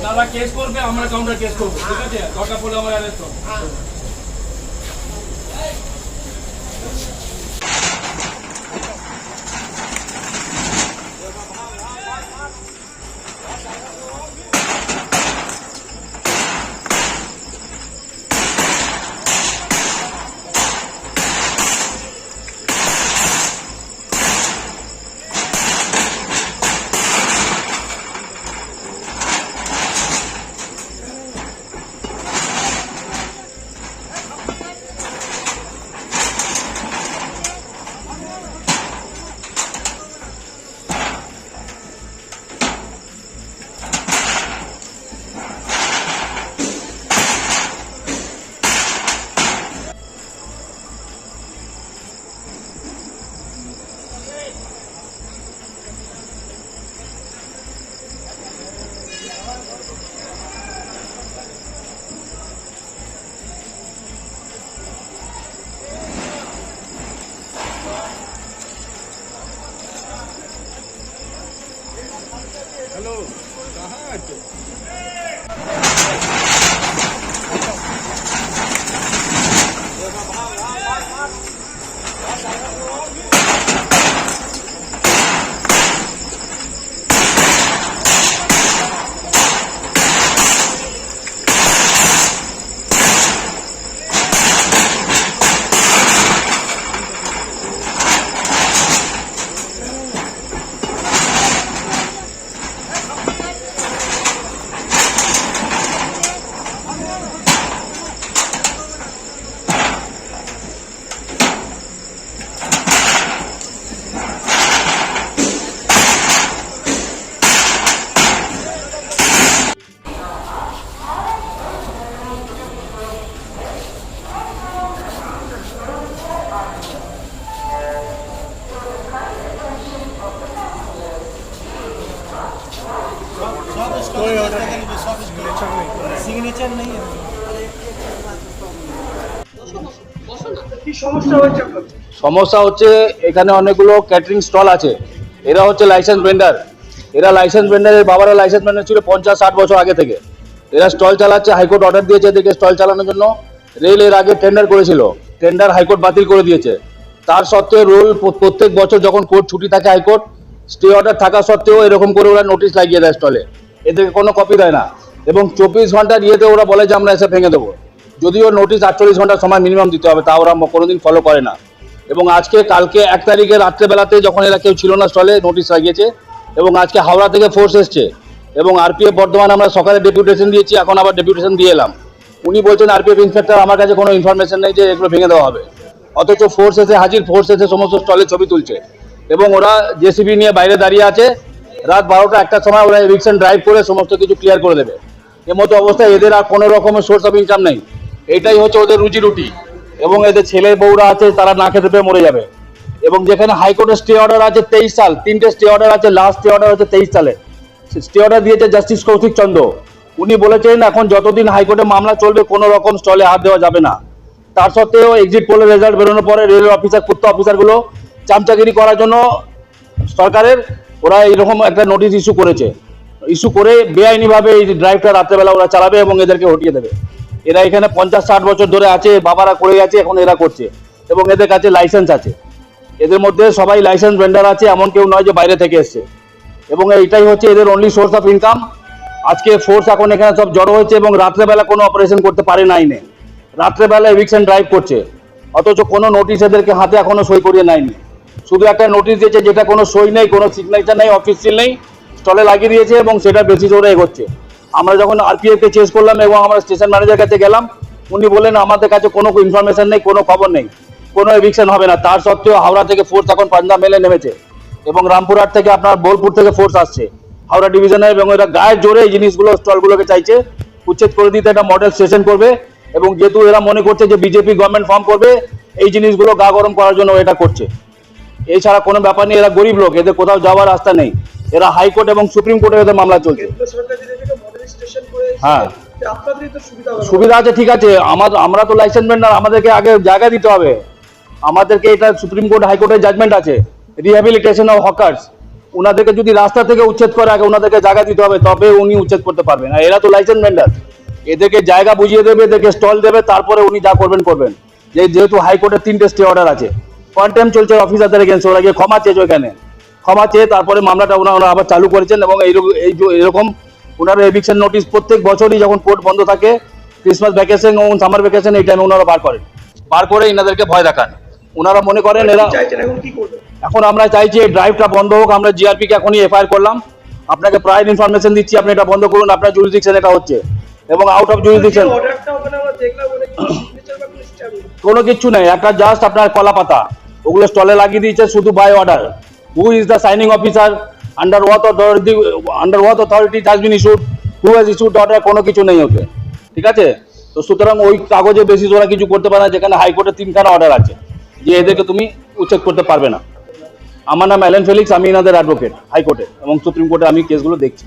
দাদা কেস করবে, আমরা কাউন্টার কেস করবো, ঠিক আছে? দরকার পড়লে আমরা অ্যারেস্ট করবো। हेलो, कहाँ है तू? कोई ऑर्डर नहीं, सिग्नेचर नहीं है। সমস্যা হচ্ছে এখানে অনেকগুলো ক্যাটারিং স্টল আছে। এরা হচ্ছে লাইসেন্স ভেন্ডার। এরা লাইসেন্স ভেন্ডারের বাবারা লাইসেন্স ভেন্ডার ছিল 50-60 বছর আগে থেকে। এরা স্টল চালাচ্ছে, হাইকোর্ট অর্ডার দিয়েছে এদেরকে স্টল চালানোর জন্য। রেল এর আগে টেন্ডার করেছিল, টেন্ডার হাইকোর্ট বাতিল করে দিয়েছে। তার সত্ত্বেও রোল প্রত্যেক বছর যখন কোর্ট ছুটি থাকে হাইকোর্ট স্টে অর্ডার থাকা সত্ত্বেও এরকম করে ওরা নোটিশ লাগিয়ে দেয় স্টলে, এদেরকে কোনো কপি দেয় না। এবং 24 ঘন্টার ইয়েতে ওরা বলে যে আমরা এসে ভেঙে দেবো, যদিও নোটিশ 48 ঘন্টার সময় মিনিমাম দিতে হবে, তা ওরা কোনোদিন ফলো করে না। এবং কালকে 1 তারিখে রাত্রেবেলাতে যখন এরা কেউ ছিল না স্টলে নোটিশ লাগিয়েছে। এবং আজকে হাওড়া থেকে ফোর্স এসছে এবং আরপিএফ বর্ধমান আমরা সকালে ডেপুটেশন দিয়েছি, এখন আবার ডেপুটেশন দিয়ে এলাম। উনি বলছেন আরপিএফ ইন্সপেক্টর আমার কাছে কোনো ইনফরমেশন নেই যে এগুলো ভেঙে দেওয়া হবে, অথচ ফোর্স এসে হাজির, ফোর্স এসে সমস্ত স্টলের ছবি তুলছে। এবং ওরা জেসিবি নিয়ে বাইরে দাঁড়িয়ে আছে, রাত 12টা-1টার সময় ওরা এভিকশন ড্রাইভ করে সমস্ত কিছু ক্লিয়ার করে দেবে। এমতো অবস্থায় এদের আর কোনো রকমের সোর্স অফ ইনকাম নেই, এটাই হচ্ছে ওদের রুজি রুটি। এবং এদের ছেলে বউরা আছে, তারা না খেতে পেয়ে মরে যাবে। এবং যেখানে হাইকোর্টের স্টে অর্ডার আছে 23 সাল, 3টে স্টে অর্ডার আছে, লাস্ট স্টে অর্ডার হচ্ছে 23 সালে। স্টে অর্ডার দিয়েছে জাস্টিস কৌশিক চন্দ্র। উনি বলেছেন এখন যতদিন হাইকোর্টে মামলা চলবে কোনো রকম স্টলে হাত দেওয়া যাবে না। তার সত্ত্বেও এক্সিট পোলের রেজাল্ট বেরোনোর পরে রেলের অফিসার, কুত্তা অফিসারগুলো চামচাগিরি করার জন্য সরকারের ওরা এইরকম একটা নোটিশ ইস্যু করেছে। ইস্যু করে বেআইনিভাবে এই ড্রাইভটা রাত্রেবেলা ওরা চালাবে এবং এদেরকে হটিয়ে দেবে। এরা এখানে 50-60 বছর ধরে আছে, বাবারা করে গেছে, এখন এরা করছে। এবং এদের কাছে লাইসেন্স আছে, এদের মধ্যে সবাই লাইসেন্স ভেন্ডার আছে, এমন কেউ নয় যে বাইরে থেকে এসছে। এবং এইটাই হচ্ছে এদের অনলি সোর্স অফ ইনকাম। আজকে ফোর্স এখন এখানে সব জড়ো হয়েছে এবং রাত্রেবেলা কোনো অপারেশন করতে পারে না আইনে, রাত্রেবেলা এভিকশন ড্রাইভ করছে, অথচ কোনো নোটিশ এদেরকে হাতে এখনো সই করিয়ে নেয়নি। শুধু একটা নোটিশ দিয়েছে যেটা কোনো সই নেই, কোনো সিগনেচার নেই, অফিস সিল নেই, স্টলে লাগিয়ে দিয়েছে এবং সেটা বেশি জোরে এগোচ্ছে। আমরা যখন আরপিএফ কে চেস করলাম এবং আমরা স্টেশন ম্যানেজার কাছে গেলাম, উনি বললেন আমাদের কাছে কোনো ইনফরমেশন নেই, কোনো খবর নেই, কোনো এভিকশন হবে না। তার সত্ত্বেও হাওড়া থেকে ফোর্স এখন পাঞ্জাব মেলে নেমেছে এবং রামপুরহাট থেকে আপনার বোলপুর থেকে ফোর্স আসছে হাওড়া ডিভিশনে। এবং এরা গায়ের জোরে এই জিনিসগুলো স্টলগুলোকে চাইছে উচ্ছেদ করে দিতে, একটা মডেল স্টেশন করবে। এবং যেহেতু এরা মনে করছে যে বিজেপি গভর্নমেন্ট ফর্ম করবে, এই জিনিসগুলো গা গরম করার জন্য এটা করছে। এছাড়া কোনো ব্যাপার নেই, এরা গরিব লোক, এদের কোথাও যাওয়ার রাস্তা নেই। এরা হাইকোর্ট এবং সুপ্রিম কোর্টে এদের মামলা চলছে। হ্যাঁ, সুবিধা আছে, ঠিক আছে, আমরা তো লাইসেন্স ভেন্ডার, আমাদেরকে আগে জায়গা দিতে হবে। আমাদেরকে এটা সুপ্রিম কোর্ট হাইকোর্টের জাজমেন্ট আছে, রিহ্যাবিলিটেশন অফ হকার্স, ওনাদেরকে যদি রাস্তা থেকে উচ্ছেদ করে আগে ওনাদেরকে জায়গা দিতে হবে, তবে উনি উচ্ছেদ করতে পারবেন। আর এরা তো লাইসেন্স ভেন্ডার, এদেরকে জায়গা বুঝিয়ে দেবে, এদেরকে স্টল দেবে, তারপরে উনি যা করবেন করবেন। যেহেতু হাইকোর্টের 3টে স্টে অর্ডার আছে, কন্টেম চলছে অফিসারদের এগেন্স্ট, ওরা গিয়ে ক্ষমা চেয়েছে ওখানে, ক্ষমা চেয়ে তারপরে মামলাটা ওনারা আবার চালু করেছেন। এবং এরকম ওনারা এভিকশন নোটিশ প্রত্যেক বছরই যখন কোর্ট বন্ধ থাকে, ক্রিসমাস ভ্যাকেশন এবং সামার ভ্যাকেশন, এই টাইমে ওনারা বার করে এনাদেরকে ভয় দেখান। ওনারা মনে করেন এরা, এখন আমরা চাইছি এই ড্রাইভটা বন্ধ হোক। আমরা জিআরপি কে এখনই এফআইআর করলাম, আপনাকে প্রায় ইনফরমেশন দিচ্ছি, আপনি এটা বন্ধ করুন, আপনার জুরিসডিকশন এটা হচ্ছে এবং আউট অফ জুরিসডিকশন কোনো কিছু নেই, একটা জাস্ট আপনার কলা পাতা ওগুলো স্টলে লাগিয়ে দিয়েছে শুধু by order. Who is the signing officer, under what authority has been issued, who has issued order, কোনো কিছু নেই ওতে, ঠিক আছে? তো সুতরাং ওই কাগজে বেসিস ওরা কিছু করতে পারে না, যেখানে হাইকোর্টের 3খানা অর্ডার আছে যে এদেরকে তুমি উচ্ছেদ করতে পারবে না। আমার নাম অ্যালেন ফেলিক্স, আমি এনাদের অ্যাডভোকেট হাইকোর্টে এবং সুপ্রিম কোর্টে আমি কেসগুলো দেখছি।